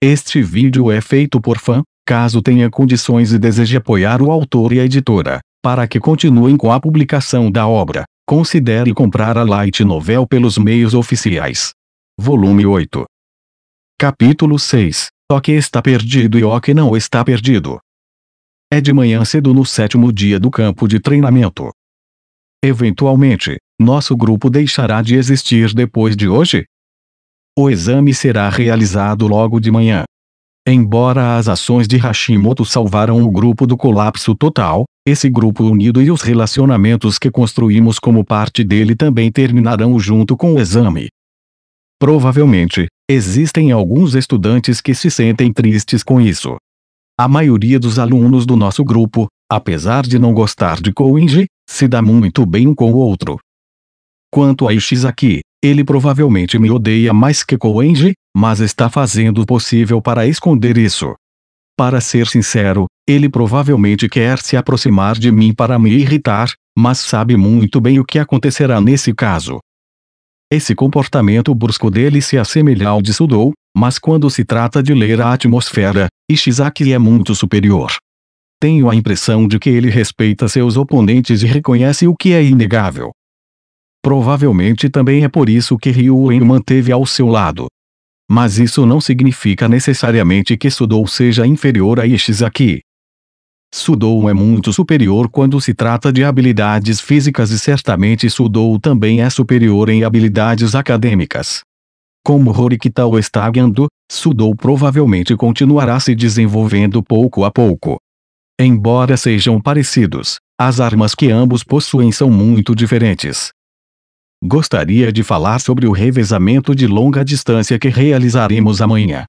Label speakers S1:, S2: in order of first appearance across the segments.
S1: Este vídeo é feito por fã, caso tenha condições e deseje apoiar o autor e a editora, para que continuem com a publicação da obra, considere comprar a Light Novel pelos meios oficiais. Volume 8. Capítulo 6. O que está perdido e o que não está perdido. É de manhã cedo no 7º dia do campo de treinamento. Eventualmente, nosso grupo deixará de existir depois de hoje? O exame será realizado logo de manhã. Embora as ações de Hashimoto salvaram o grupo do colapso total, esse grupo unido e os relacionamentos que construímos como parte dele também terminarão junto com o exame. Provavelmente, existem alguns estudantes que se sentem tristes com isso. A maioria dos alunos do nosso grupo, apesar de não gostar de Koenji, se dá muito bem um com o outro. Quanto a Ishizaki, ele provavelmente me odeia mais que Koenji, mas está fazendo o possível para esconder isso. Para ser sincero, ele provavelmente quer se aproximar de mim para me irritar, mas sabe muito bem o que acontecerá nesse caso. Esse comportamento brusco dele se assemelha ao de Sudou, mas quando se trata de ler a atmosfera, Ishizaki é muito superior. Tenho a impressão de que ele respeita seus oponentes e reconhece o que é inegável. Provavelmente também é por isso que Ryuen o manteve ao seu lado. Mas isso não significa necessariamente que Sudou seja inferior a Ishizaki. Sudou é muito superior quando se trata de habilidades físicas e certamente Sudou também é superior em habilidades acadêmicas. Como Horikita o está guiando, Sudou provavelmente continuará se desenvolvendo pouco a pouco. Embora sejam parecidos, as armas que ambos possuem são muito diferentes. Gostaria de falar sobre o revezamento de longa distância que realizaremos amanhã.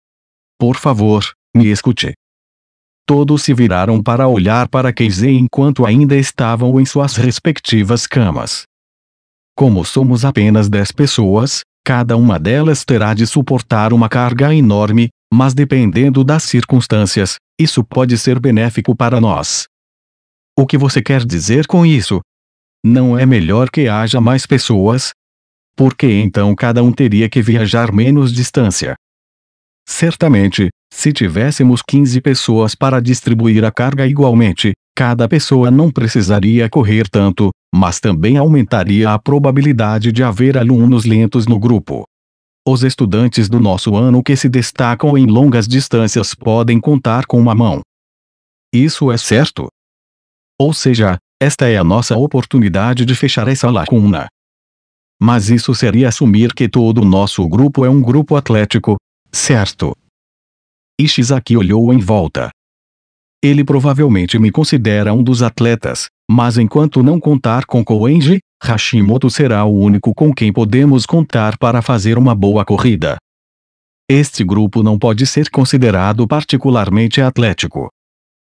S1: Por favor, me escute. Todos se viraram para olhar para Keizei enquanto ainda estavam em suas respectivas camas. Como somos apenas 10 pessoas, cada uma delas terá de suportar uma carga enorme, mas dependendo das circunstâncias, isso pode ser benéfico para nós. O que você quer dizer com isso? Não é melhor que haja mais pessoas? Porque então cada um teria que viajar menos distância. Certamente, se tivéssemos 15 pessoas para distribuir a carga igualmente, cada pessoa não precisaria correr tanto, mas também aumentaria a probabilidade de haver alunos lentos no grupo. Os estudantes do nosso ano que se destacam em longas distâncias podem contar com uma mão. Isso é certo? Ou seja, esta é a nossa oportunidade de fechar essa lacuna. Mas isso seria assumir que todo o nosso grupo é um grupo atlético, certo? Ishizaki olhou em volta. Ele provavelmente me considera um dos atletas, mas enquanto não contar com Koenji, Hashimoto será o único com quem podemos contar para fazer uma boa corrida. Este grupo não pode ser considerado particularmente atlético.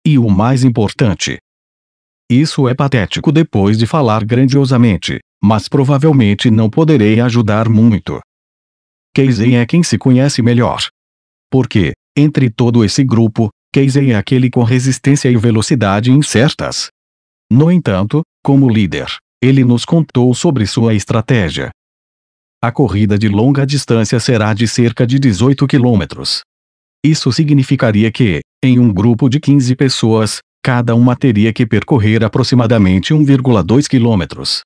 S1: E o mais importante. Isso é patético depois de falar grandiosamente, mas provavelmente não poderei ajudar muito. Keizei é quem se conhece melhor. Porque, entre todo esse grupo, Keizei é aquele com resistência e velocidade incertas. No entanto, como líder, ele nos contou sobre sua estratégia. A corrida de longa distância será de cerca de 18 quilômetros. Isso significaria que, em um grupo de 15 pessoas, cada uma teria que percorrer aproximadamente 1,2 quilômetros.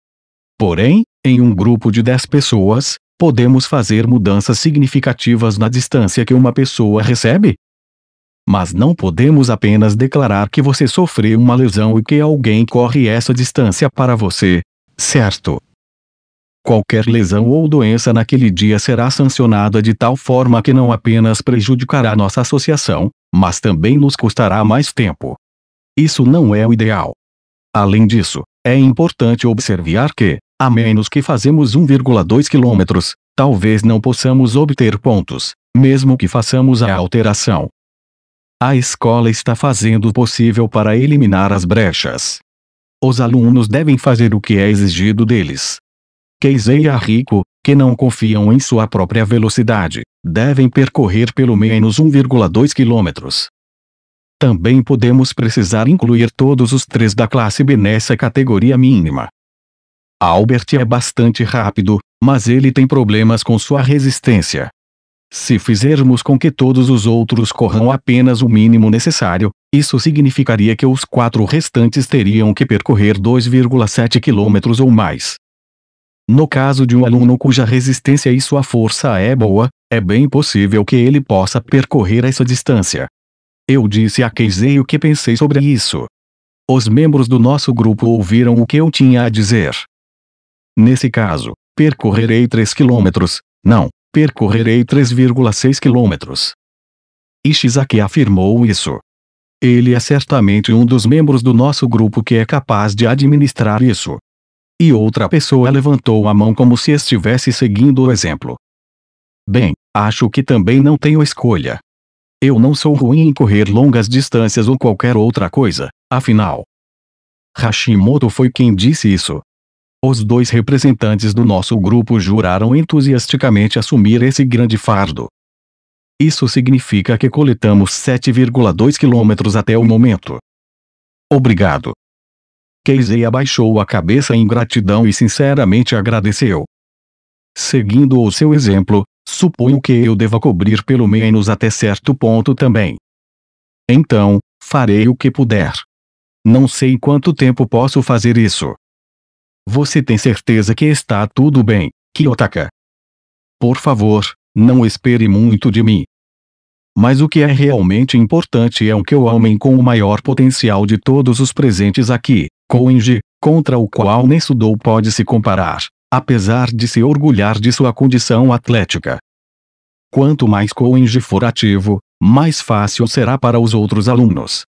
S1: Porém, em um grupo de 10 pessoas, podemos fazer mudanças significativas na distância que uma pessoa recebe? Mas não podemos apenas declarar que você sofreu uma lesão e que alguém corre essa distância para você, certo? Qualquer lesão ou doença naquele dia será sancionada de tal forma que não apenas prejudicará nossa associação, mas também nos custará mais tempo. Isso não é o ideal. Além disso, é importante observar que, a menos que fazemos 1,2 quilômetros, talvez não possamos obter pontos, mesmo que façamos a alteração. A escola está fazendo o possível para eliminar as brechas. Os alunos devem fazer o que é exigido deles. Keizei e Ariko, que não confiam em sua própria velocidade, devem percorrer pelo menos 1,2 quilômetros. Também podemos precisar incluir todos os 3 da classe B nessa categoria mínima. Albert é bastante rápido, mas ele tem problemas com sua resistência. Se fizermos com que todos os outros corram apenas o mínimo necessário, isso significaria que os 4 restantes teriam que percorrer 2,7 km ou mais. No caso de um aluno cuja resistência e sua força é boa, é bem possível que ele possa percorrer essa distância. Eu disse a Casey o que pensei sobre isso. Os membros do nosso grupo ouviram o que eu tinha a dizer. Nesse caso, percorrerei 3 km. Não, percorrerei 3,6 km. Ishizaki afirmou isso. Ele é certamente um dos membros do nosso grupo que é capaz de administrar isso. E outra pessoa levantou a mão como se estivesse seguindo o exemplo. Bem, acho que também não tenho escolha. Eu não sou ruim em correr longas distâncias ou qualquer outra coisa, afinal. Hashimoto foi quem disse isso. Os 2 representantes do nosso grupo juraram entusiasticamente assumir esse grande fardo. Isso significa que coletamos 7,2 km até o momento. Obrigado. Casey abaixou a cabeça em gratidão e sinceramente agradeceu. Seguindo o seu exemplo, suponho que eu deva cobrir pelo menos até certo ponto também. Então, farei o que puder. Não sei quanto tempo posso fazer isso. Você tem certeza que está tudo bem, Kiyotaka? Por favor, não espere muito de mim. Mas o que é realmente importante é o que o homem com o maior potencial de todos os presentes aqui, Koenji, contra o qual Nesudou pode se comparar, apesar de se orgulhar de sua condição atlética. Quanto mais Koenji for ativo, mais fácil será para os outros alunos.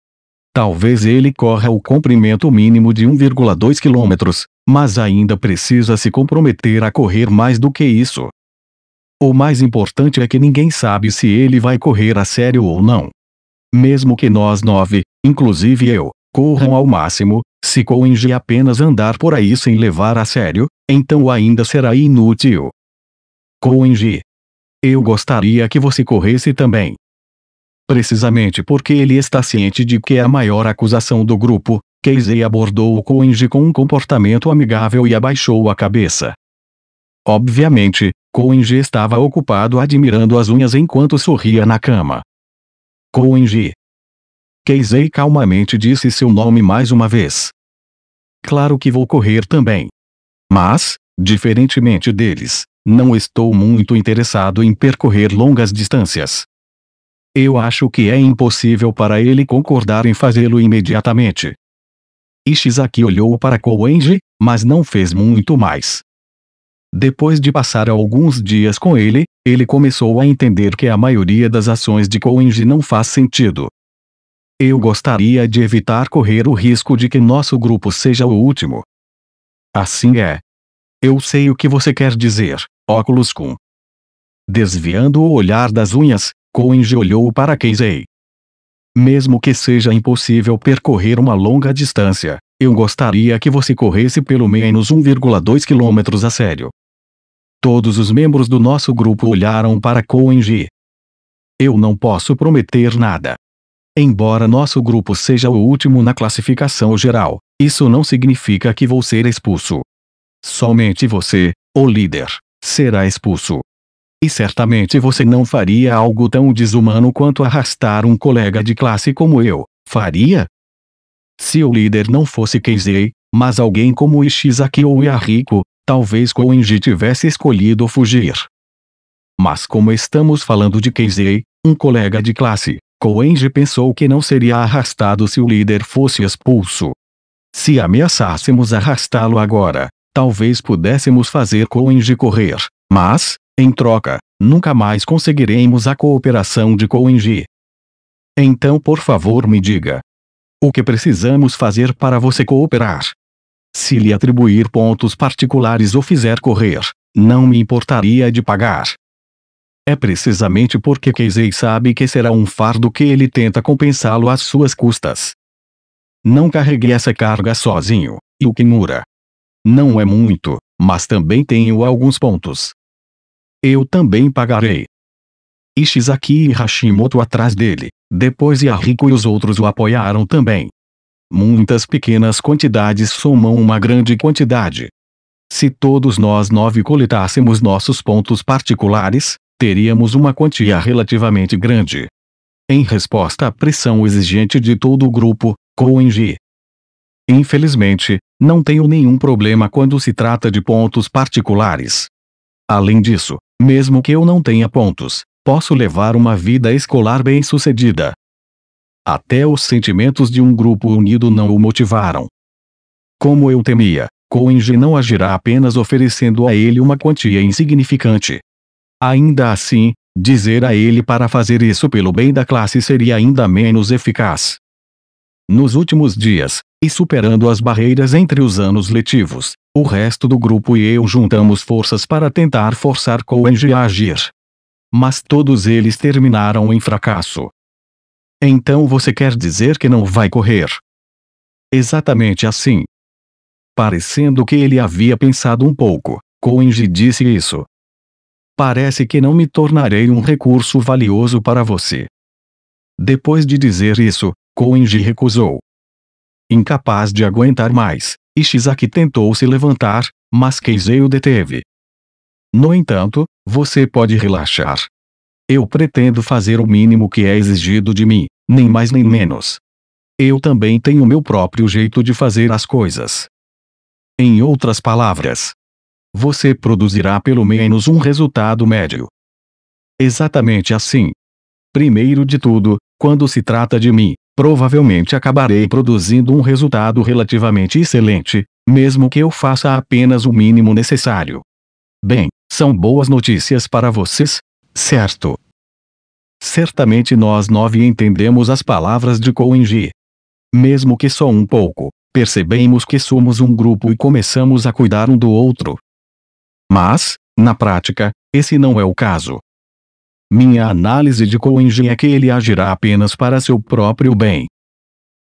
S1: Talvez ele corra o comprimento mínimo de 1,2 km, mas ainda precisa se comprometer a correr mais do que isso. O mais importante é que ninguém sabe se ele vai correr a sério ou não. Mesmo que nós 9, inclusive eu, corram ao máximo, se Koenji apenas andar por aí sem levar a sério, então ainda será inútil. Koenji. Eu gostaria que você corresse também. Precisamente porque ele está ciente de que é a maior acusação do grupo, Casey abordou o Koenji com um comportamento amigável e abaixou a cabeça. Obviamente, Koenji estava ocupado admirando as unhas enquanto sorria na cama. Koenji. Casey calmamente disse seu nome mais uma vez. Claro que vou correr também. Mas, diferentemente deles, não estou muito interessado em percorrer longas distâncias. Eu acho que é impossível para ele concordar em fazê-lo imediatamente. Ishizaki olhou para Koenji, mas não fez muito mais. Depois de passar alguns dias com ele, ele começou a entender que a maioria das ações de Koenji não faz sentido. Eu gostaria de evitar correr o risco de que nosso grupo seja o último. Assim é. Eu sei o que você quer dizer, óculos Kun. Desviando o olhar das unhas, Koenji olhou para Casey. Mesmo que seja impossível percorrer uma longa distância, eu gostaria que você corresse pelo menos 1,2 km a sério. Todos os membros do nosso grupo olharam para Koenji. Eu não posso prometer nada. Embora nosso grupo seja o último na classificação geral, isso não significa que vou ser expulso. Somente você, o líder, será expulso. E certamente você não faria algo tão desumano quanto arrastar um colega de classe como eu, faria? Se o líder não fosse Casey, mas alguém como Ishizaki ou Yahiko, talvez Koenji tivesse escolhido fugir. Mas como estamos falando de Casey, um colega de classe, Koenji pensou que não seria arrastado se o líder fosse expulso. Se ameaçássemos arrastá-lo agora, talvez pudéssemos fazer Koenji correr, mas, em troca, nunca mais conseguiremos a cooperação de Koenji. Então por favor me diga. O que precisamos fazer para você cooperar? Se lhe atribuir pontos particulares ou fizer correr, não me importaria de pagar. É precisamente porque Casey sabe que será um fardo que ele tenta compensá-lo às suas custas. Não carregue essa carga sozinho, Yukimura. Não é muito, mas também tenho alguns pontos. Eu também pagarei. Ishizaki e Hashimoto atrás dele, depois Yahiko e os outros o apoiaram também. Muitas pequenas quantidades somam uma grande quantidade. Se todos nós 9 coletássemos nossos pontos particulares, teríamos uma quantia relativamente grande. Em resposta à pressão exigente de todo o grupo, Koenji. Infelizmente, não tenho nenhum problema quando se trata de pontos particulares. Além disso, mesmo que eu não tenha pontos, posso levar uma vida escolar bem-sucedida. Até os sentimentos de um grupo unido não o motivaram. Como eu temia, Koenji não agirá apenas oferecendo a ele uma quantia insignificante. Ainda assim, dizer a ele para fazer isso pelo bem da classe seria ainda menos eficaz. Nos últimos dias, e superando as barreiras entre os anos letivos, o resto do grupo e eu juntamos forças para tentar forçar Koenji a agir. Mas todos eles terminaram em fracasso. Então você quer dizer que não vai correr? Exatamente assim. Parecendo que ele havia pensado um pouco, Koenji disse isso. Parece que não me tornarei um recurso valioso para você. Depois de dizer isso, Koenji recusou. Incapaz de aguentar mais, Ishizaki tentou se levantar, mas Keizei o deteve. No entanto, você pode relaxar. Eu pretendo fazer o mínimo que é exigido de mim, nem mais nem menos. Eu também tenho meu próprio jeito de fazer as coisas. Em outras palavras, você produzirá pelo menos um resultado médio. Exatamente assim. Primeiro de tudo, quando se trata de mim, provavelmente acabarei produzindo um resultado relativamente excelente, mesmo que eu faça apenas o mínimo necessário. Bem, são boas notícias para vocês, certo? Certamente nós 9 entendemos as palavras de Koenji. Mesmo que só um pouco, percebemos que somos um grupo e começamos a cuidar um do outro. Mas, na prática, esse não é o caso. Minha análise de Koenji é que ele agirá apenas para seu próprio bem.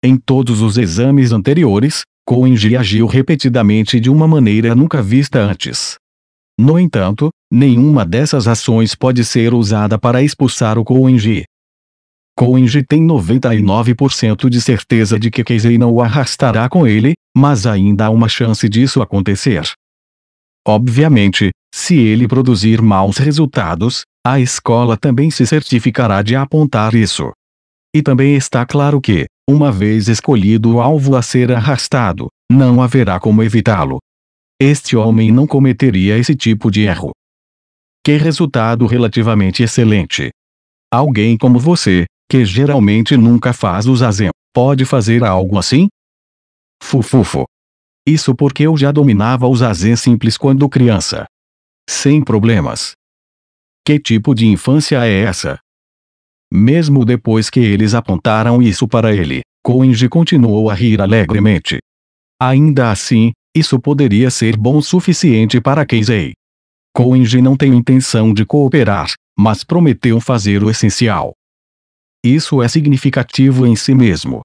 S1: Em todos os exames anteriores, Koenji agiu repetidamente de uma maneira nunca vista antes. No entanto, nenhuma dessas ações pode ser usada para expulsar o Koenji. Koenji tem 99% de certeza de que Keizei não o arrastará com ele, mas ainda há uma chance disso acontecer. Obviamente, se ele produzir maus resultados, a escola também se certificará de apontar isso. E também está claro que, uma vez escolhido o alvo a ser arrastado, não haverá como evitá-lo. Este homem não cometeria esse tipo de erro. Que resultado relativamente excelente! Alguém como você, que geralmente nunca faz o zazen, pode fazer algo assim? Fufufo. Isso porque eu já dominava o zazen simples quando criança. Sem problemas. Que tipo de infância é essa? Mesmo depois que eles apontaram isso para ele, Koenji continuou a rir alegremente. Ainda assim, isso poderia ser bom o suficiente para Keizei. Koenji não tem intenção de cooperar, mas prometeu fazer o essencial. Isso é significativo em si mesmo.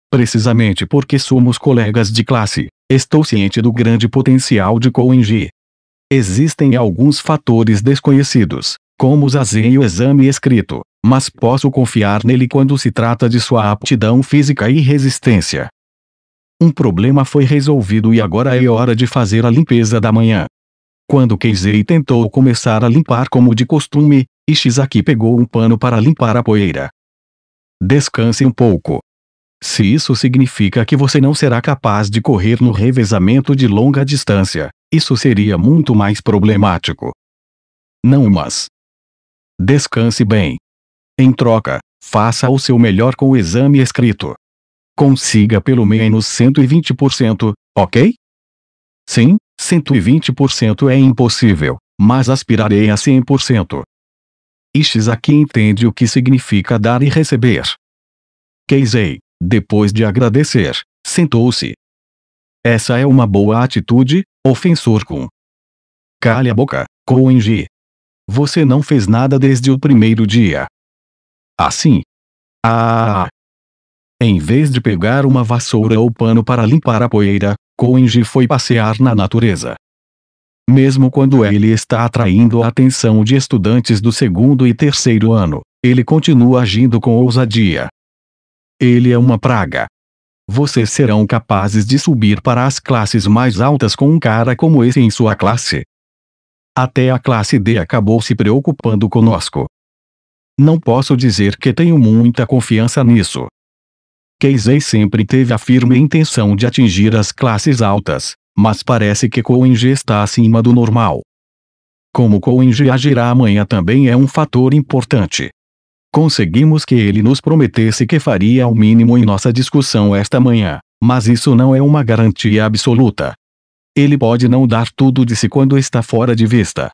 S1: Precisamente porque somos colegas de classe, estou ciente do grande potencial de Koenji. Existem alguns fatores desconhecidos, como o zazen e o exame escrito, mas posso confiar nele quando se trata de sua aptidão física e resistência. Um problema foi resolvido e agora é hora de fazer a limpeza da manhã. Quando Keizei tentou começar a limpar como de costume, Ishizaki pegou um pano para limpar a poeira. Descanse um pouco. Se isso significa que você não será capaz de correr no revezamento de longa distância, isso seria muito mais problemático. Não, mas descanse bem. Em troca, faça o seu melhor com o exame escrito. Consiga pelo menos 120%, ok? Sim, 120% é impossível, mas aspirarei a 100%. Ishizaki entende o que significa dar e receber. Keizei, depois de agradecer, sentou-se. Essa é uma boa atitude, ofensor Kun. Cale a boca, Koenji. Você não fez nada desde o primeiro dia. Assim. Em vez de pegar uma vassoura ou pano para limpar a poeira, Koenji foi passear na natureza. Mesmo quando ele está atraindo a atenção de estudantes do segundo e terceiro ano, ele continua agindo com ousadia. Ele é uma praga. Vocês serão capazes de subir para as classes mais altas com um cara como esse em sua classe? Até a classe D acabou se preocupando conosco. Não posso dizer que tenho muita confiança nisso. Casey sempre teve a firme intenção de atingir as classes altas, mas parece que Koenji está acima do normal. Como Koenji agirá amanhã também é um fator importante. Conseguimos que ele nos prometesse que faria o mínimo em nossa discussão esta manhã, mas isso não é uma garantia absoluta. Ele pode não dar tudo de si quando está fora de vista.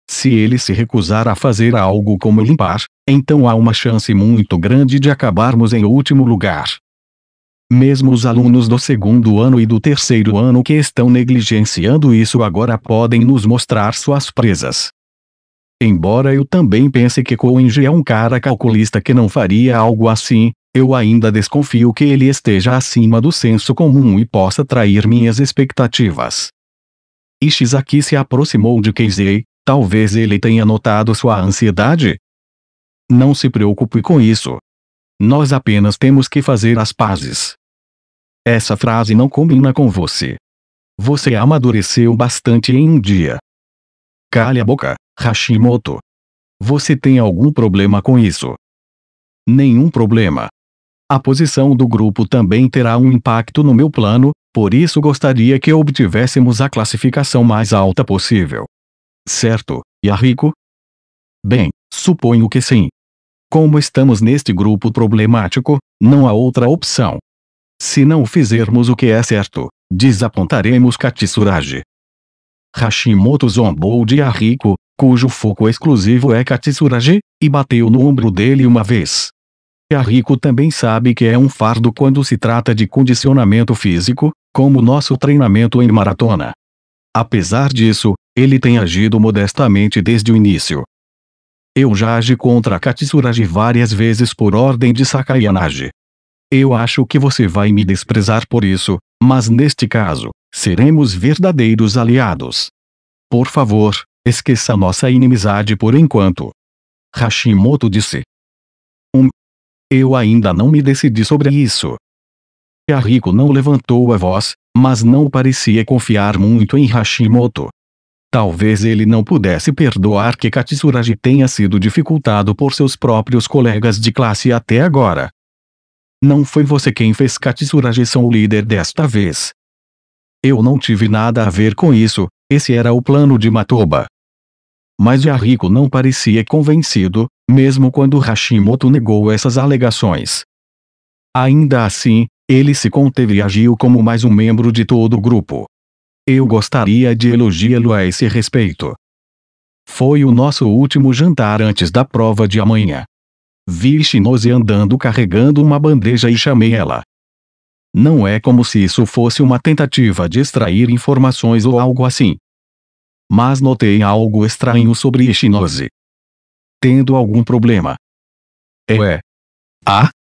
S1: Se ele se recusar a fazer algo como limpar, então há uma chance muito grande de acabarmos em último lugar. Mesmo os alunos do segundo ano e do terceiro ano que estão negligenciando isso agora podem nos mostrar suas presas. Embora eu também pense que Koenji é um cara calculista que não faria algo assim, eu ainda desconfio que ele esteja acima do senso comum e possa trair minhas expectativas. Ishizaki se aproximou de Casey. Talvez ele tenha notado sua ansiedade? Não se preocupe com isso. Nós apenas temos que fazer as pazes. Essa frase não combina com você. Você amadureceu bastante em um dia. Cale a boca, Hashimoto. Você tem algum problema com isso? Nenhum problema. A posição do grupo também terá um impacto no meu plano, por isso gostaria que obtivéssemos a classificação mais alta possível. Certo, Yahiko? Bem, suponho que sim. Como estamos neste grupo problemático, não há outra opção. Se não fizermos o que é certo, desapontaremos Katsuragi. Hashimoto zombou de Yahiko, cujo foco exclusivo é Katsuragi, e bateu no ombro dele uma vez. Yahiko também sabe que é um fardo quando se trata de condicionamento físico, como nosso treinamento em maratona. Apesar disso, ele tem agido modestamente desde o início. Eu já agi contra Katsuragi várias vezes por ordem de Sakayanagi. Eu acho que você vai me desprezar por isso, mas neste caso, seremos verdadeiros aliados. Por favor, esqueça nossa inimizade por enquanto. Hashimoto disse. Eu ainda não me decidi sobre isso. Yahiko não levantou a voz, mas não parecia confiar muito em Hashimoto. Talvez ele não pudesse perdoar que Katsuragi tenha sido dificultado por seus próprios colegas de classe até agora. Não foi você quem fez Katsuragi ser o líder desta vez. Eu não tive nada a ver com isso, esse era o plano de Matoba. Mas Yahiko não parecia convencido, mesmo quando Hashimoto negou essas alegações. Ainda assim, ele se conteve e agiu como mais um membro de todo o grupo. Eu gostaria de elogiá-lo a esse respeito. Foi o nosso último jantar antes da prova de amanhã. Vi Ishinose andando carregando uma bandeja e chamei ela. Não é como se isso fosse uma tentativa de extrair informações ou algo assim. Mas notei algo estranho sobre Ishinose. Tendo algum problema?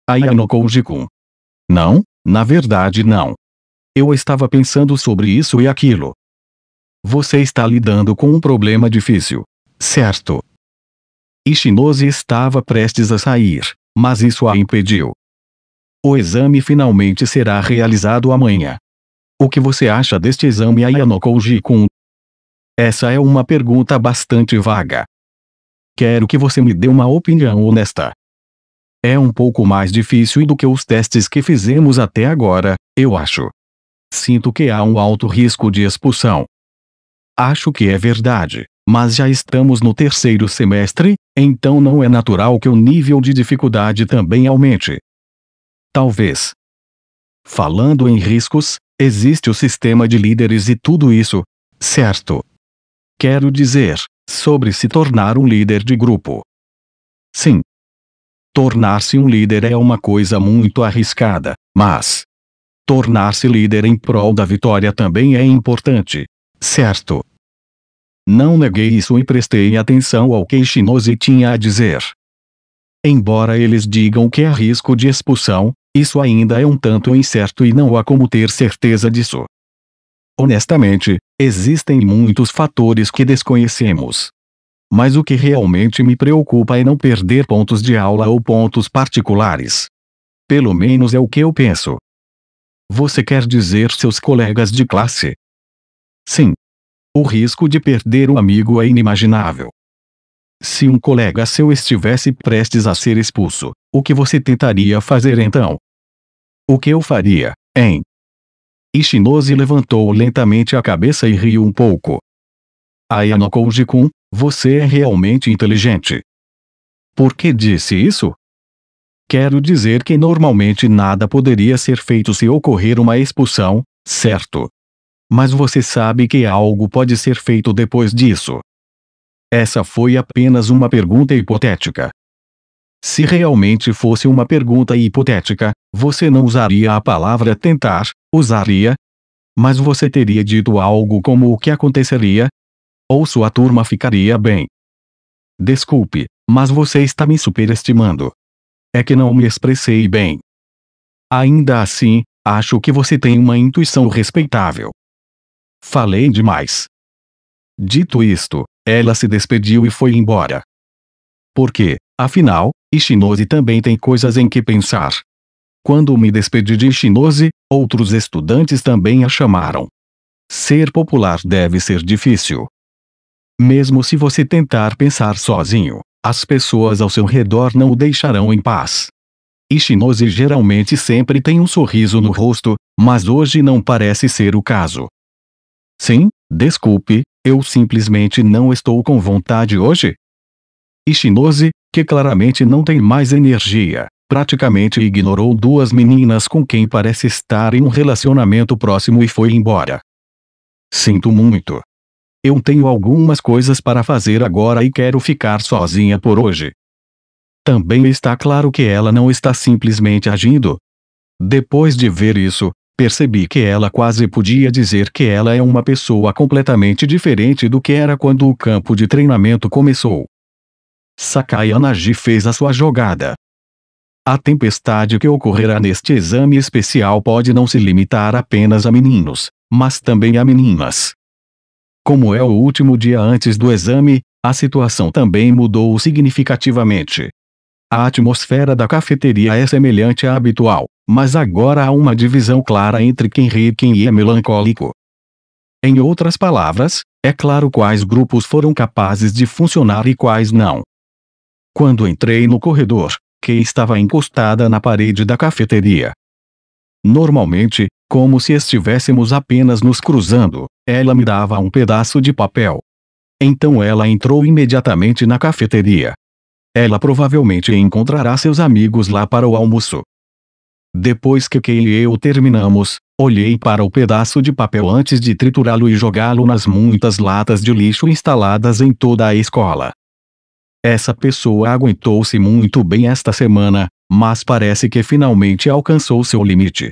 S1: Ayano Koji-kun. Não, na verdade não. Eu estava pensando sobre isso e aquilo. Você está lidando com um problema difícil, certo? Ishinose estava prestes a sair, mas isso a impediu. O exame finalmente será realizado amanhã. O que você acha deste exame, Ayano Koji-kun? Essa é uma pergunta bastante vaga. Quero que você me dê uma opinião honesta. É um pouco mais difícil do que os testes que fizemos até agora, eu acho. Sinto que há um alto risco de expulsão. Acho que é verdade, mas já estamos no terceiro semestre, então não é natural que o nível de dificuldade também aumente. Talvez. Falando em riscos, existe o sistema de líderes e tudo isso, certo? Quero dizer, sobre se tornar um líder de grupo. Sim. Tornar-se um líder é uma coisa muito arriscada, mas tornar-se líder em prol da vitória também é importante, certo? Não neguei isso e prestei atenção ao que Ishinose tinha a dizer. Embora eles digam que há risco de expulsão, isso ainda é um tanto incerto e não há como ter certeza disso. Honestamente, existem muitos fatores que desconhecemos. Mas o que realmente me preocupa é não perder pontos de aula ou pontos particulares. Pelo menos é o que eu penso. Você quer dizer seus colegas de classe? Sim. O risco de perder o amigo é inimaginável. Se um colega seu estivesse prestes a ser expulso, o que você tentaria fazer então? O que eu faria, hein? Ichinose levantou lentamente a cabeça e riu um pouco. Ayano Koji-kun, você é realmente inteligente. Por que disse isso? Quero dizer que normalmente nada poderia ser feito se ocorrer uma expulsão, certo? Mas você sabe que algo pode ser feito depois disso. Essa foi apenas uma pergunta hipotética. Se realmente fosse uma pergunta hipotética, você não usaria a palavra tentar, usaria? Mas você teria dito algo como o que aconteceria? Ou sua turma ficaria bem? Desculpe, mas você está me superestimando. É que não me expressei bem. Ainda assim, acho que você tem uma intuição respeitável. Falei demais. Dito isto, ela se despediu e foi embora. Porque, afinal, Ichinose também tem coisas em que pensar. Quando me despedi de Ichinose, outros estudantes também a chamaram. Ser popular deve ser difícil. Mesmo se você tentar pensar sozinho, as pessoas ao seu redor não o deixarão em paz. Ichinose geralmente sempre tem um sorriso no rosto, mas hoje não parece ser o caso. Sim, desculpe, eu simplesmente não estou com vontade hoje? Ichinose, que claramente não tem mais energia, praticamente ignorou duas meninas com quem parece estar em um relacionamento próximo e foi embora. Sinto muito. Eu tenho algumas coisas para fazer agora e quero ficar sozinha por hoje. Também está claro que ela não está simplesmente agindo. Depois de ver isso, percebi que ela quase podia dizer que ela é uma pessoa completamente diferente do que era quando o campo de treinamento começou. Sakai Anaji fez a sua jogada. A tempestade que ocorrerá neste exame especial pode não se limitar apenas a meninos, mas também a meninas. Como é o último dia antes do exame, a situação também mudou significativamente. A atmosfera da cafeteria é semelhante à habitual, mas agora há uma divisão clara entre quem ri e quem é melancólico. Em outras palavras, é claro quais grupos foram capazes de funcionar e quais não. Quando entrei no corredor, Kei estava encostada na parede da cafeteria. Normalmente, como se estivéssemos apenas nos cruzando, ela me dava um pedaço de papel. Então ela entrou imediatamente na cafeteria. Ela provavelmente encontrará seus amigos lá para o almoço. Depois que Kei e eu terminamos, olhei para o pedaço de papel antes de triturá-lo e jogá-lo nas muitas latas de lixo instaladas em toda a escola. Essa pessoa aguentou-se muito bem esta semana, mas parece que finalmente alcançou seu limite.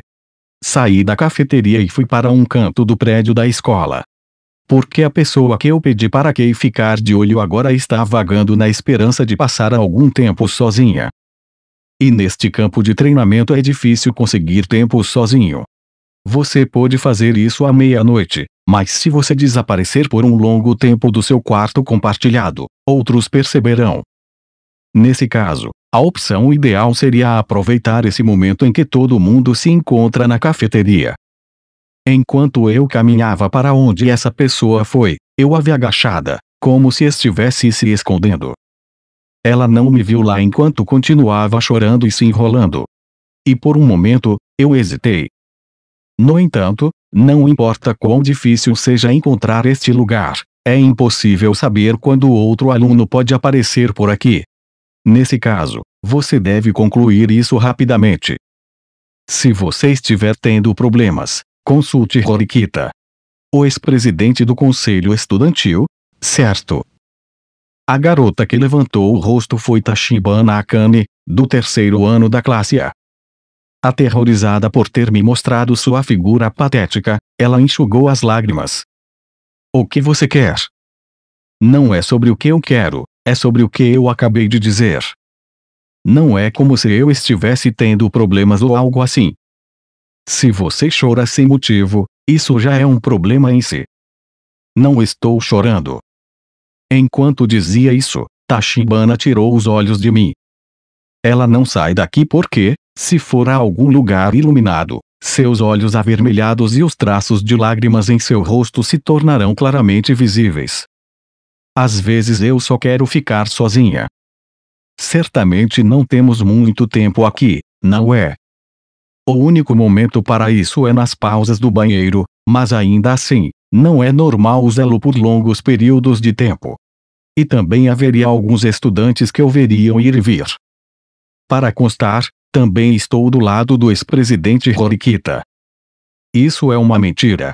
S1: Saí da cafeteria e fui para um canto do prédio da escola. Porque a pessoa que eu pedi para Kei ficar de olho agora está vagando na esperança de passar algum tempo sozinha. E neste campo de treinamento é difícil conseguir tempo sozinho. Você pode fazer isso à meia-noite, mas se você desaparecer por um longo tempo do seu quarto compartilhado, outros perceberão. Nesse caso, a opção ideal seria aproveitar esse momento em que todo mundo se encontra na cafeteria. Enquanto eu caminhava para onde essa pessoa foi, eu a vi agachada, como se estivesse se escondendo. Ela não me viu lá enquanto continuava chorando e se enrolando. E por um momento, eu hesitei. No entanto, não importa quão difícil seja encontrar este lugar, é impossível saber quando outro aluno pode aparecer por aqui. Nesse caso, você deve concluir isso rapidamente. Se você estiver tendo problemas, consulte Horikita, o ex-presidente do conselho estudantil, certo? A garota que levantou o rosto foi Tachibana Akane, do terceiro ano da classe A. Aterrorizada por ter me mostrado sua figura patética, ela enxugou as lágrimas. O que você quer? Não é sobre o que eu quero, é sobre o que eu acabei de dizer. Não é como se eu estivesse tendo problemas ou algo assim. Se você chora sem motivo, isso já é um problema em si. Não estou chorando. Enquanto dizia isso, Tachibana tirou os olhos de mim. Ela não sai daqui porque, se for a algum lugar iluminado, seus olhos avermelhados e os traços de lágrimas em seu rosto se tornarão claramente visíveis. Às vezes eu só quero ficar sozinha. Certamente não temos muito tempo aqui, não é? O único momento para isso é nas pausas do banheiro, mas ainda assim, não é normal usá-lo por longos períodos de tempo. E também haveria alguns estudantes que o veriam ir e vir. Para constar, também estou do lado do ex-presidente Horikita. Isso é uma mentira.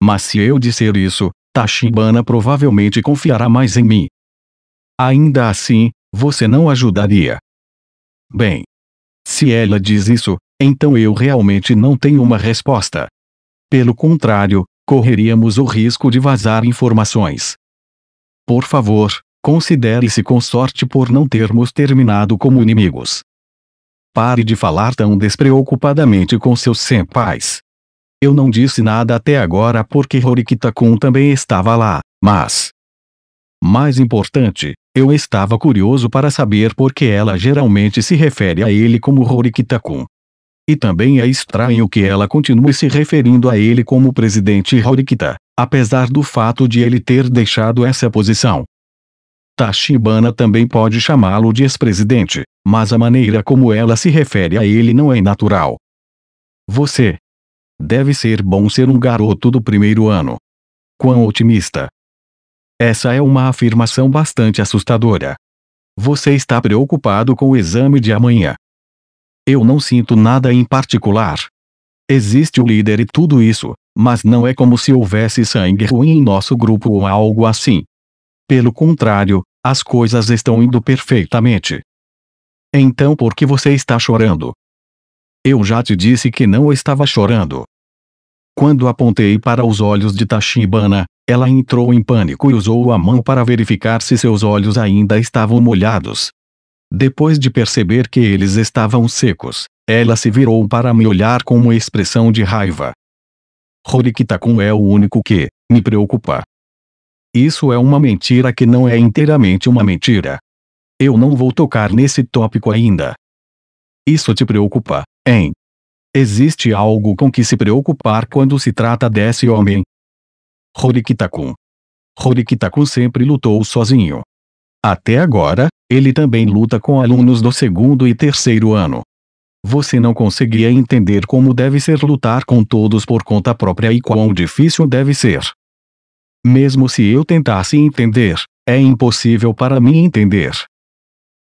S1: Mas se eu disser isso, Tachibana provavelmente confiará mais em mim. Ainda assim, você não ajudaria. Bem, se ela diz isso, então eu realmente não tenho uma resposta. Pelo contrário, correríamos o risco de vazar informações. Por favor, considere-se com sorte por não termos terminado como inimigos. Pare de falar tão despreocupadamente com seus senpais. Eu não disse nada até agora porque Horikita-kun também estava lá, mas... mais importante, eu estava curioso para saber por que ela geralmente se refere a ele como Horikita-kun. E também é estranho que ela continue se referindo a ele como presidente Horikita, apesar do fato de ele ter deixado essa posição. Tachibana também pode chamá-lo de ex-presidente, mas a maneira como ela se refere a ele não é natural. Você. Deve ser bom ser um garoto do primeiro ano. Quão otimista. Essa é uma afirmação bastante assustadora. Você está preocupado com o exame de amanhã. Eu não sinto nada em particular. Existe o líder e tudo isso, mas não é como se houvesse sangue ruim em nosso grupo ou algo assim. Pelo contrário, as coisas estão indo perfeitamente. Então por que você está chorando? Eu já te disse que não estava chorando. Quando apontei para os olhos de Tachibana, ela entrou em pânico e usou a mão para verificar se seus olhos ainda estavam molhados. Depois de perceber que eles estavam secos, ela se virou para me olhar com uma expressão de raiva. Horikita-kun é o único que me preocupa. Isso é uma mentira que não é inteiramente uma mentira. Eu não vou tocar nesse tópico ainda. Isso te preocupa, hein? Existe algo com que se preocupar quando se trata desse homem? Horikita-kun. Horikita-kun sempre lutou sozinho. Até agora, ele também luta com alunos do segundo e terceiro ano. Você não conseguia entender como deve ser lutar com todos por conta própria e quão difícil deve ser. Mesmo se eu tentasse entender, é impossível para mim entender.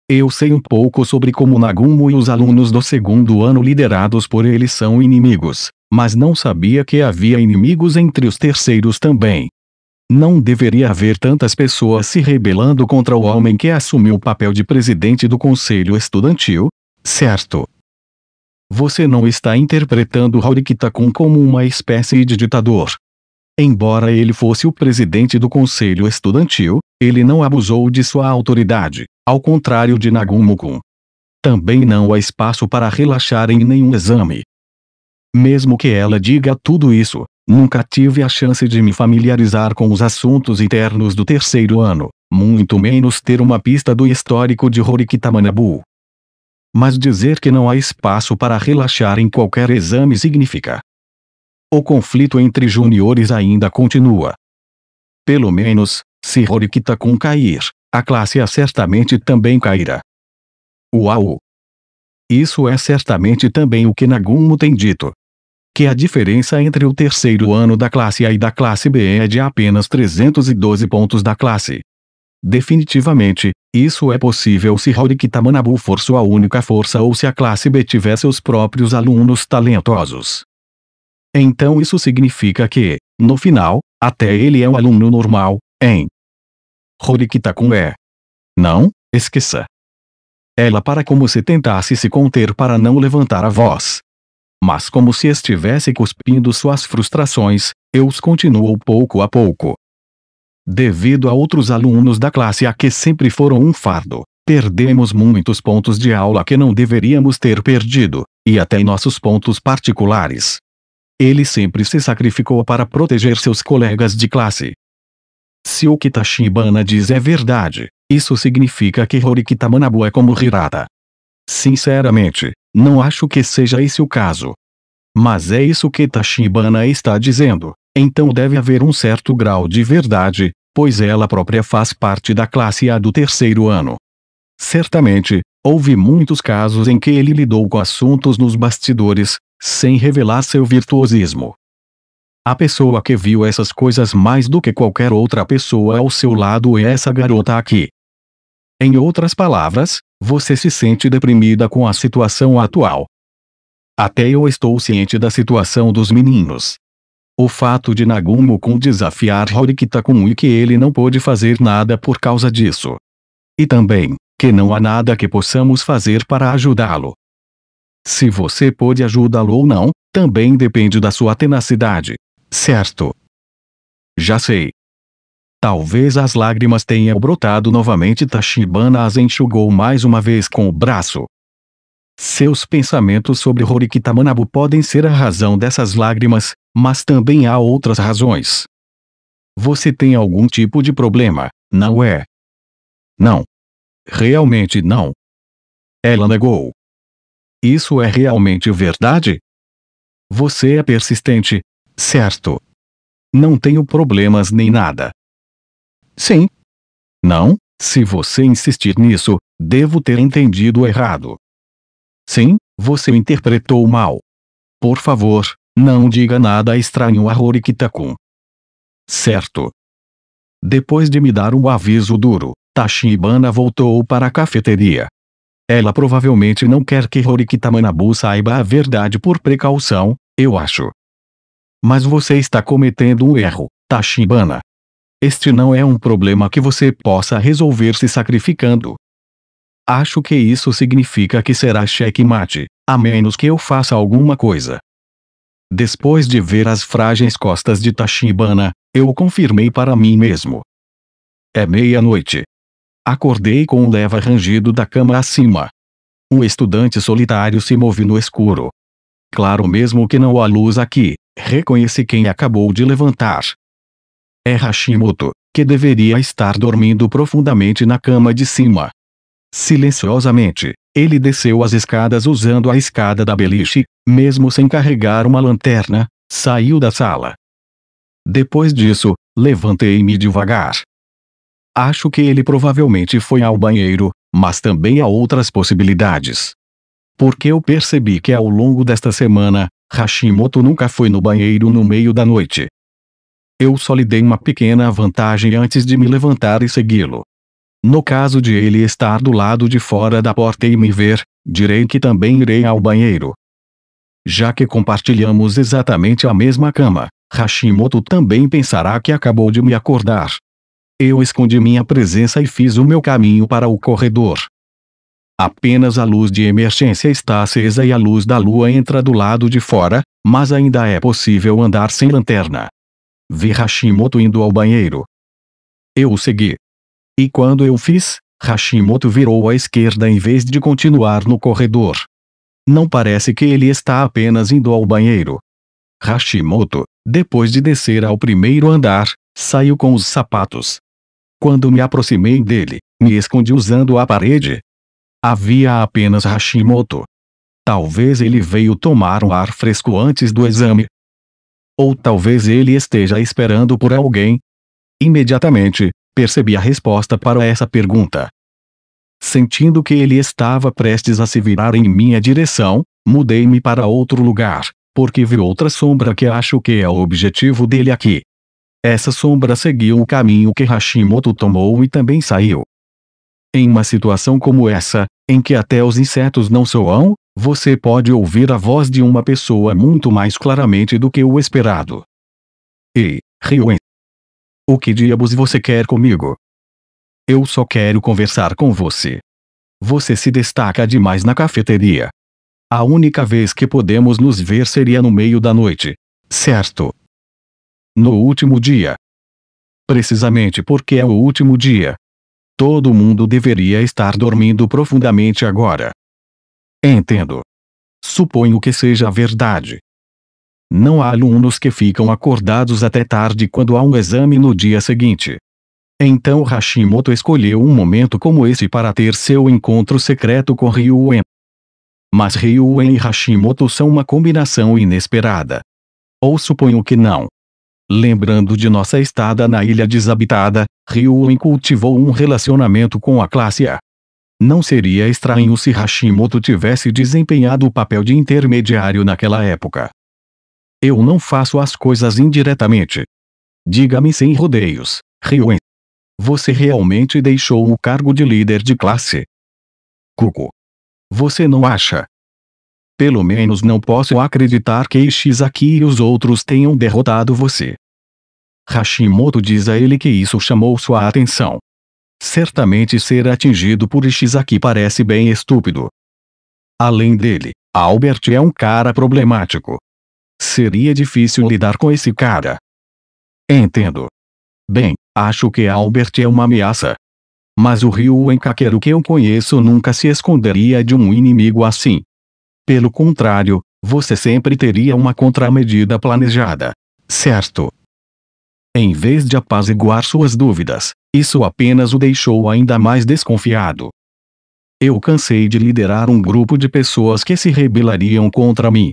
S1: Eu sei um pouco sobre como Nagumo e os alunos do segundo ano liderados por ele são inimigos, mas não sabia que havia inimigos entre os terceiros também. Não deveria haver tantas pessoas se rebelando contra o homem que assumiu o papel de presidente do conselho estudantil, certo? Você não está interpretando Horikita-kun como uma espécie de ditador. Embora ele fosse o presidente do conselho estudantil, ele não abusou de sua autoridade, ao contrário de Nagumo-kun. Também não há espaço para relaxar em nenhum exame. Mesmo que ela diga tudo isso, nunca tive a chance de me familiarizar com os assuntos internos do terceiro ano, muito menos ter uma pista do histórico de Horikita Manabu. Mas dizer que não há espaço para relaxar em qualquer exame significa: o conflito entre juniores ainda continua. Pelo menos, se Horikita-kun cair, a classe A certamente também cairá. Uau! Isso é certamente também o que Nagumo tem dito. Que a diferença entre o terceiro ano da classe A e da classe B é de apenas 312 pontos da classe. Definitivamente, isso é possível se Horikita Manabu for sua única força ou se a classe B tiver seus próprios alunos talentosos. Então isso significa que, no final, até ele é um aluno normal, hein? Horikita-kun é. Não, esqueça. Ela para como se tentasse se conter para não levantar a voz. Mas como se estivesse cuspindo suas frustrações, eu os continuou pouco a pouco. Devido a outros alunos da classe A que sempre foram um fardo, perdemos muitos pontos de aula que não deveríamos ter perdido, e até nossos pontos particulares. Ele sempre se sacrificou para proteger seus colegas de classe. Se o que Tachibana diz é verdade, isso significa que Horikita Manabu é como Hirata. Sinceramente, não acho que seja esse o caso. Mas é isso que Tachibana está dizendo. Então deve haver um certo grau de verdade, pois ela própria faz parte da classe A do terceiro ano. Certamente, houve muitos casos em que ele lidou com assuntos nos bastidores, sem revelar seu virtuosismo. A pessoa que viu essas coisas mais do que qualquer outra pessoa ao seu lado é essa garota aqui. Em outras palavras, você se sente deprimida com a situação atual. Até eu estou ciente da situação dos meninos. O fato de Nagumo-kun desafiar Horikita-kun e que ele não pôde fazer nada por causa disso. E também, que não há nada que possamos fazer para ajudá-lo. Se você pôde ajudá-lo ou não, também depende da sua tenacidade, certo? Já sei. Talvez as lágrimas tenham brotado novamente. Tachibana as enxugou mais uma vez com o braço. Seus pensamentos sobre Horikita Manabu podem ser a razão dessas lágrimas, mas também há outras razões. Você tem algum tipo de problema, não é? Não. Realmente não. Ela negou. Isso é realmente verdade? Você é persistente, certo? Não tenho problemas nem nada. Sim. Não, se você insistir nisso, devo ter entendido errado. Sim, você interpretou mal. Por favor, não diga nada estranho a Horikita-kun. Certo. Depois de me dar um aviso duro, Tachibana voltou para a cafeteria. Ela provavelmente não quer que Horikita Manabu saiba a verdade por precaução, eu acho. Mas você está cometendo um erro, Tachibana. Este não é um problema que você possa resolver se sacrificando. Acho que isso significa que será checkmate, a menos que eu faça alguma coisa. Depois de ver as frágeis costas de Tachibana, eu confirmei para mim mesmo. É meia-noite. Acordei com um leve rangido da cama acima. Um estudante solitário se move no escuro. Claro, mesmo que não há luz aqui, reconheci quem acabou de levantar. É Hashimoto, que deveria estar dormindo profundamente na cama de cima. Silenciosamente, ele desceu as escadas usando a escada da beliche, mesmo sem carregar uma lanterna, saiu da sala. Depois disso, levantei-me devagar. Acho que ele provavelmente foi ao banheiro, mas também há outras possibilidades. Porque eu percebi que ao longo desta semana, Hashimoto nunca foi no banheiro no meio da noite. Eu só lhe dei uma pequena vantagem antes de me levantar e segui-lo. No caso de ele estar do lado de fora da porta e me ver, direi que também irei ao banheiro. Já que compartilhamos exatamente a mesma cama, Hashimoto também pensará que acabou de me acordar. Eu escondi minha presença e fiz o meu caminho para o corredor. Apenas a luz de emergência está acesa e a luz da lua entra do lado de fora, mas ainda é possível andar sem lanterna. Vi Hashimoto indo ao banheiro. Eu o segui. E quando eu fiz, Hashimoto virou à esquerda em vez de continuar no corredor. Não parece que ele está apenas indo ao banheiro. Hashimoto, depois de descer ao primeiro andar, saiu com os sapatos. Quando me aproximei dele, me escondi usando a parede. Havia apenas Hashimoto. Talvez ele veio tomar um ar fresco antes do exame. Ou talvez ele esteja esperando por alguém. Imediatamente, percebi a resposta para essa pergunta. Sentindo que ele estava prestes a se virar em minha direção, mudei-me para outro lugar, porque vi outra sombra que acho que é o objetivo dele aqui. Essa sombra seguiu o caminho que Hashimoto tomou e também saiu. Em uma situação como essa, em que até os insetos não soam, você pode ouvir a voz de uma pessoa muito mais claramente do que o esperado. Ei, Ryuen. O que diabos você quer comigo? Eu só quero conversar com você. Você se destaca demais na cafeteria. A única vez que podemos nos ver seria no meio da noite, certo? No último dia. Precisamente porque é o último dia. Todo mundo deveria estar dormindo profundamente agora. Entendo. Suponho que seja verdade. Não há alunos que ficam acordados até tarde quando há um exame no dia seguinte. Então Hashimoto escolheu um momento como esse para ter seu encontro secreto com Ryuen. Mas Ryuen e Hashimoto são uma combinação inesperada. Ou suponho que não. Lembrando de nossa estada na ilha desabitada, Ryuen cultivou um relacionamento com a classe A. Não seria estranho se Hashimoto tivesse desempenhado o papel de intermediário naquela época. Eu não faço as coisas indiretamente. Diga-me sem rodeios, Ryuen. Você realmente deixou o cargo de líder de classe? Kuko. Você não acha? Pelo menos não posso acreditar que Ishizaki e os outros tenham derrotado você. Hashimoto diz a ele que isso chamou sua atenção. Certamente ser atingido por Ishizaki parece bem estúpido. Além dele, Albert é um cara problemático. Seria difícil lidar com esse cara. Entendo. Bem, acho que Albert é uma ameaça. Mas o Ryuen Kakeru que eu conheço nunca se esconderia de um inimigo assim. Pelo contrário, você sempre teria uma contramedida planejada. Certo? Em vez de apaziguar suas dúvidas, isso apenas o deixou ainda mais desconfiado. Eu cansei de liderar um grupo de pessoas que se rebelariam contra mim.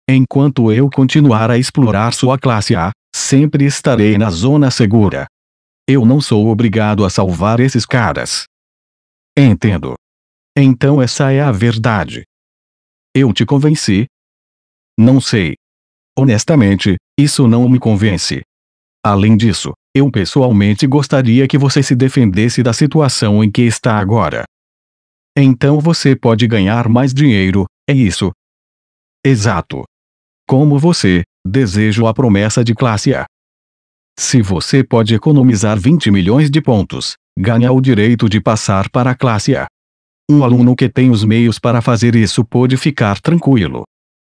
S1: Enquanto eu continuar a explorar sua classe A, sempre estarei na zona segura. Eu não sou obrigado a salvar esses caras. Entendo. Então essa é a verdade. Eu te convenci? Não sei. Honestamente, isso não me convence. Além disso, eu pessoalmente gostaria que você se defendesse da situação em que está agora. Então você pode ganhar mais dinheiro, é isso? Exato. Como você, desejo a promessa de classe A. Se você pode economizar 20 milhões de pontos, ganha o direito de passar para a classe A. Um aluno que tem os meios para fazer isso pode ficar tranquilo.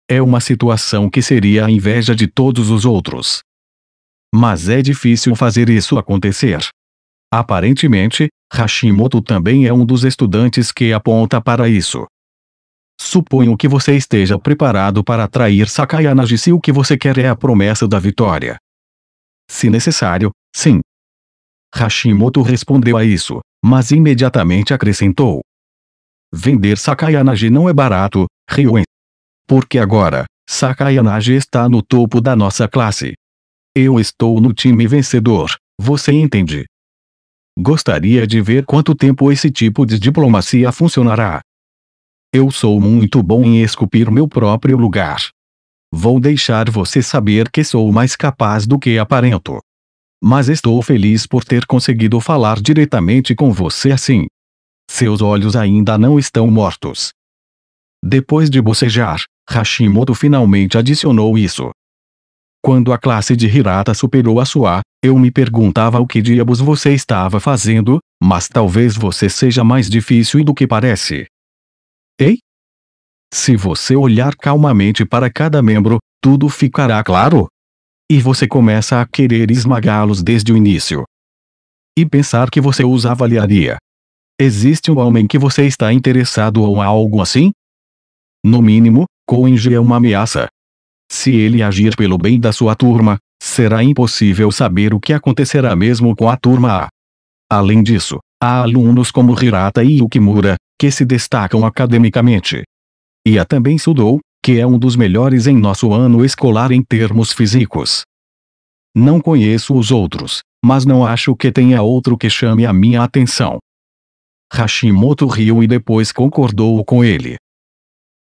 S1: É uma situação que seria a inveja de todos os outros. Mas é difícil fazer isso acontecer. Aparentemente, Hashimoto também é um dos estudantes que aponta para isso. Suponho que você esteja preparado para atrair Sakayanagi se o que você quer é a promessa da vitória. Se necessário, sim. Hashimoto respondeu a isso, mas imediatamente acrescentou. Vender Sakayanagi não é barato, Ryuen. Porque agora, Sakayanagi está no topo da nossa classe. Eu estou no time vencedor, você entende? Gostaria de ver quanto tempo esse tipo de diplomacia funcionará. Eu sou muito bom em esculpir meu próprio lugar. Vou deixar você saber que sou mais capaz do que aparento. Mas estou feliz por ter conseguido falar diretamente com você assim. Seus olhos ainda não estão mortos. Depois de bocejar, Hashimoto finalmente adicionou isso. Quando a classe de Hirata superou a sua, eu me perguntava o que diabos você estava fazendo, mas talvez você seja mais difícil do que parece. Ei? Se você olhar calmamente para cada membro, tudo ficará claro. E você começa a querer esmagá-los desde o início. E pensar que você os avaliaria. Existe um homem que você está interessado ou algo assim? No mínimo, Koenji é uma ameaça. Se ele agir pelo bem da sua turma, será impossível saber o que acontecerá mesmo com a turma A. Além disso, há alunos como Hirata e Yukimura, que se destacam academicamente. E há também Sudou, que é um dos melhores em nosso ano escolar em termos físicos. Não conheço os outros, mas não acho que tenha outro que chame a minha atenção. Hashimoto riu e depois concordou com ele.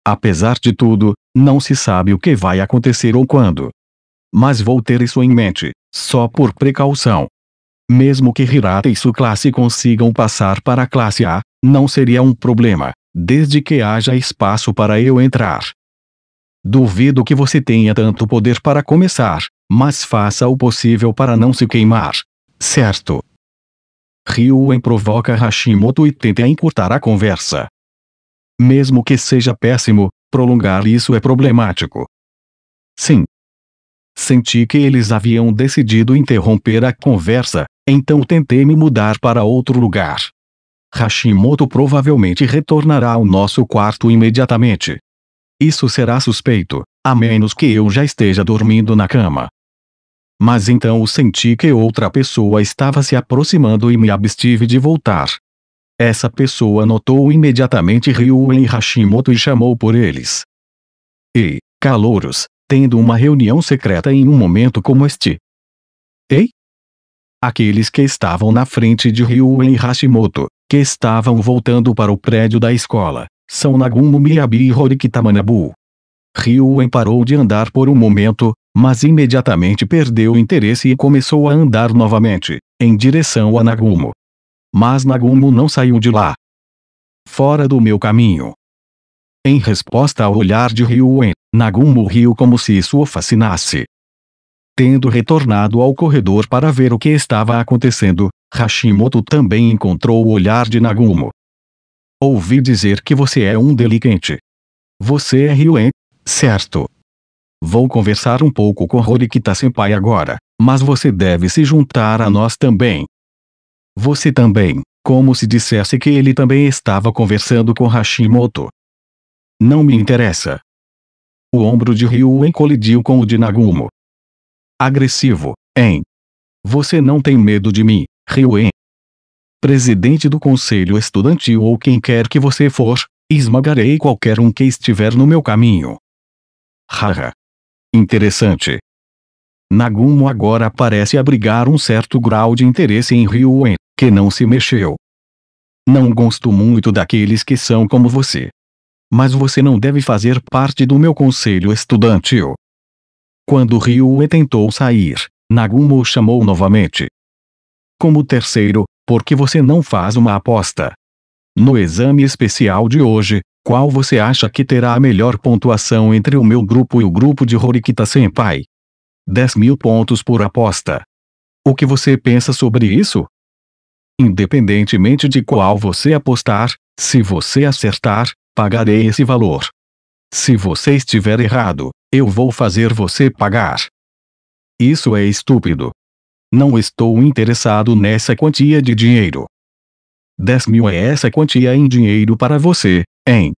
S1: Apesar de tudo, não se sabe o que vai acontecer ou quando. Mas vou ter isso em mente, só por precaução. Mesmo que Hirata e sua classe consigam passar para a classe A, não seria um problema, desde que haja espaço para eu entrar. Duvido que você tenha tanto poder para começar, mas faça o possível para não se queimar. Certo? Ryuen provoca Hashimoto e tenta encurtar a conversa. Mesmo que seja péssimo, prolongar isso é problemático. Sim. Senti que eles haviam decidido interromper a conversa, então tentei me mudar para outro lugar. Hashimoto provavelmente retornará ao nosso quarto imediatamente. Isso será suspeito, a menos que eu já esteja dormindo na cama. Mas então senti que outra pessoa estava se aproximando e me abstive de voltar. Essa pessoa notou imediatamente Ryuen e Hashimoto e chamou por eles. Ei, calouros, tendo uma reunião secreta em um momento como este. Ei? Aqueles que estavam na frente de Ryuen e Hashimoto, que estavam voltando para o prédio da escola, são Nagumo Miyabi e Horikita Manabu. Ryuen parou de andar por um momento, mas imediatamente perdeu o interesse e começou a andar novamente, em direção a Nagumo. Mas Nagumo não saiu de lá. Fora do meu caminho. Em resposta ao olhar de Ryuen, Nagumo riu como se isso o fascinasse. Tendo retornado ao corredor para ver o que estava acontecendo, Hashimoto também encontrou o olhar de Nagumo. Ouvi dizer que você é um delinquente. Você é Ryuen, certo? Vou conversar um pouco com Horikita-senpai agora, mas você deve se juntar a nós também. Você também, como se dissesse que ele também estava conversando com Hashimoto. Não me interessa. O ombro de Ryuen colidiu com o de Nagumo. Agressivo, hein? Você não tem medo de mim, Ryuen? Presidente do conselho estudantil ou quem quer que você for, esmagarei qualquer um que estiver no meu caminho. Haha. Interessante. Nagumo agora parece abrigar um certo grau de interesse em Ryuen, que não se mexeu. Não gosto muito daqueles que são como você. Mas você não deve fazer parte do meu conselho estudantil. Quando Ryuen tentou sair, Nagumo o chamou novamente. Como terceiro, por que você não faz uma aposta? No exame especial de hoje, qual você acha que terá a melhor pontuação entre o meu grupo e o grupo de Horikita-senpai? 10.000 pontos por aposta. O que você pensa sobre isso? Independentemente de qual você apostar, se você acertar, pagarei esse valor. Se você estiver errado, eu vou fazer você pagar. Isso é estúpido. Não estou interessado nessa quantia de dinheiro. 10.000 é essa quantia em dinheiro para você, hein?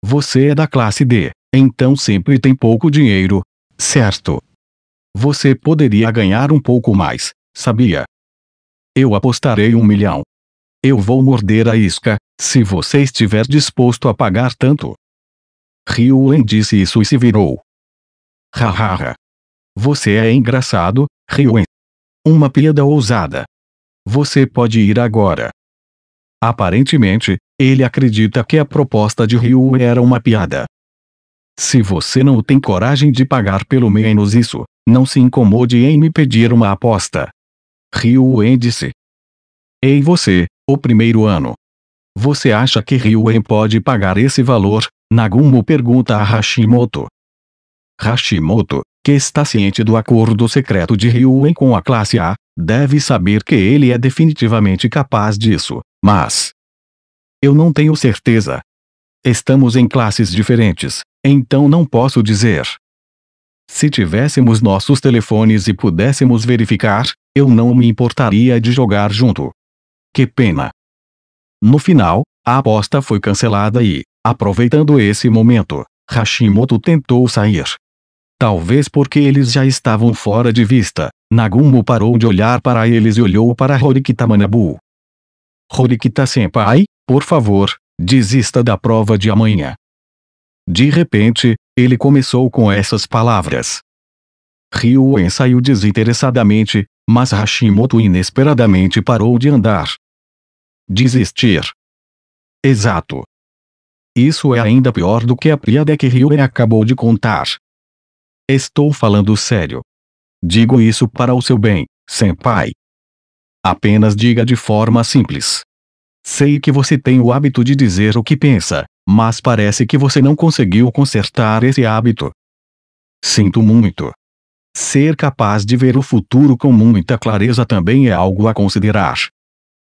S1: Você é da classe D, então sempre tem pouco dinheiro, certo? Você poderia ganhar um pouco mais, sabia? Eu apostarei 1 milhão. Eu vou morder a isca, se você estiver disposto a pagar tanto. Ryuen disse isso e se virou. Hahaha. Você é engraçado, Ryuen. Uma piada ousada. Você pode ir agora. Aparentemente, ele acredita que a proposta de Ryuen era uma piada. Se você não tem coragem de pagar pelo menos isso, não se incomode em me pedir uma aposta. Ryuen disse. Ei você, o primeiro ano. Você acha que Ryuen pode pagar esse valor? Nagumo pergunta a Hashimoto. Hashimoto, que está ciente do acordo secreto de Ryuen com a classe A, deve saber que ele é definitivamente capaz disso, mas... eu não tenho certeza. Estamos em classes diferentes, então não posso dizer. Se tivéssemos nossos telefones e pudéssemos verificar, eu não me importaria de jogar junto. Que pena. No final, a aposta foi cancelada e, aproveitando esse momento, Hashimoto tentou sair. Talvez porque eles já estavam fora de vista, Nagumo parou de olhar para eles e olhou para Horikita Manabu. Horikita-senpai, por favor, desista da prova de amanhã. De repente, ele começou com essas palavras. Ryuen saiu desinteressadamente, mas Hashimoto inesperadamente parou de andar. Desistir. Exato. Isso é ainda pior do que a piada que Ryuen acabou de contar. Estou falando sério. Digo isso para o seu bem, senpai. Apenas diga de forma simples. Sei que você tem o hábito de dizer o que pensa, mas parece que você não conseguiu consertar esse hábito. Sinto muito. Ser capaz de ver o futuro com muita clareza também é algo a considerar.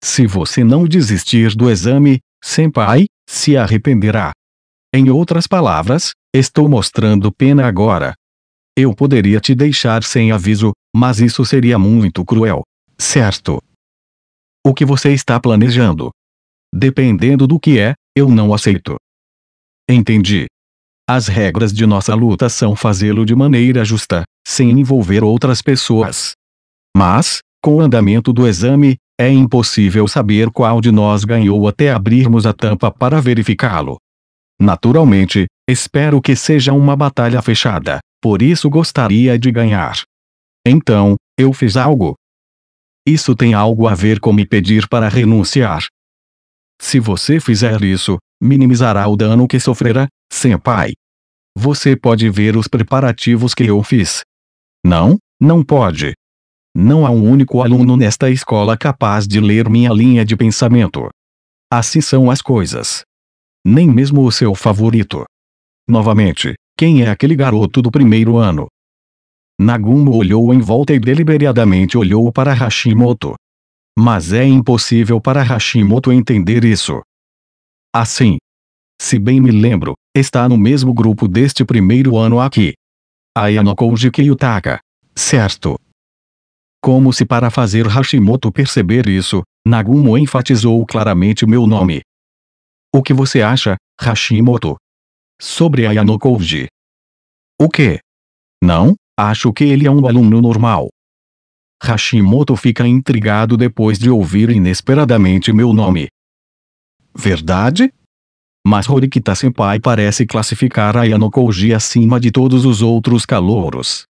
S1: Se você não desistir do exame, senpai, se arrependerá. Em outras palavras, estou mostrando pena agora. Eu poderia te deixar sem aviso, mas isso seria muito cruel, certo? O que você está planejando? Dependendo do que é, eu não aceito. Entendi. As regras de nossa luta são fazê-lo de maneira justa, sem envolver outras pessoas. Mas, com o andamento do exame, É impossível saber qual de nós ganhou até abrirmos a tampa para verificá-lo. Naturalmente, espero que seja uma batalha fechada, por isso gostaria de ganhar. Então, eu fiz algo. Isso tem algo a ver com me pedir para renunciar. Se você fizer isso, minimizará o dano que sofrerá, senpai. Você pode ver os preparativos que eu fiz. Não, não pode. Não há um único aluno nesta escola capaz de ler minha linha de pensamento. Assim são as coisas. Nem mesmo o seu favorito. Novamente, quem é aquele garoto do primeiro ano? Nagumo olhou em volta e deliberadamente olhou para Hashimoto. Mas é impossível para Hashimoto entender isso. Assim, se bem me lembro, está no mesmo grupo deste primeiro ano aqui. Ayano Koji Kiyotaka. Certo. Como se para fazer Hashimoto perceber isso, Nagumo enfatizou claramente meu nome. O que você acha, Hashimoto? Sobre Ayano Koji? O quê? Não, acho que ele é um aluno normal. Hashimoto fica intrigado depois de ouvir inesperadamente meu nome. Verdade? Mas Horikita-senpai parece classificar Ayano Koji acima de todos os outros calouros.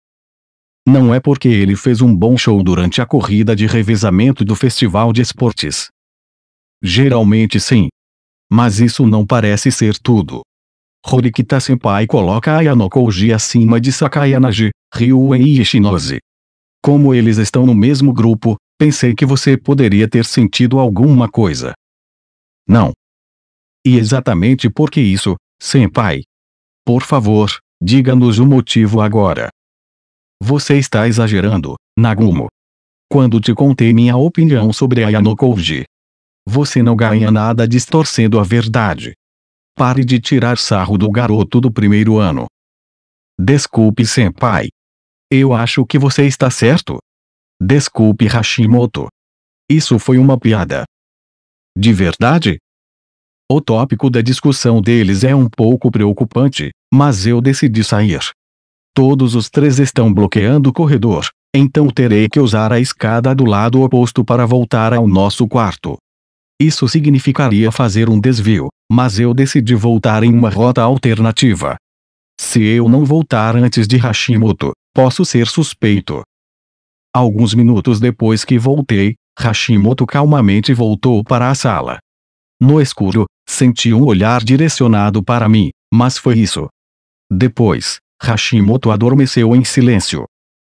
S1: Não é porque ele fez um bom show durante a corrida de revezamento do festival de esportes. Geralmente sim. Mas isso não parece ser tudo. Horikita-senpai coloca Ayano Koji acima de Sakayanaji, Ryuen e Ishinose. Como eles estão no mesmo grupo, pensei que você poderia ter sentido alguma coisa. Não. E exatamente por que isso, senpai? Por favor, diga-nos o motivo agora. Você está exagerando, Nagumo. Quando te contei minha opinião sobre Ayano Koji, você não ganha nada distorcendo a verdade. Pare de tirar sarro do garoto do primeiro ano. Desculpe, senpai. Eu acho que você está certo. Desculpe, Hashimoto. Isso foi uma piada. De verdade? O tópico da discussão deles é um pouco preocupante, mas eu decidi sair. Todos os três estão bloqueando o corredor, então terei que usar a escada do lado oposto para voltar ao nosso quarto. Isso significaria fazer um desvio, mas eu decidi voltar em uma rota alternativa. Se eu não voltar antes de Hashimoto, posso ser suspeito. Alguns minutos depois que voltei, Hashimoto calmamente voltou para a sala. No escuro, senti um olhar direcionado para mim, mas foi isso. Depois, Hashimoto adormeceu em silêncio.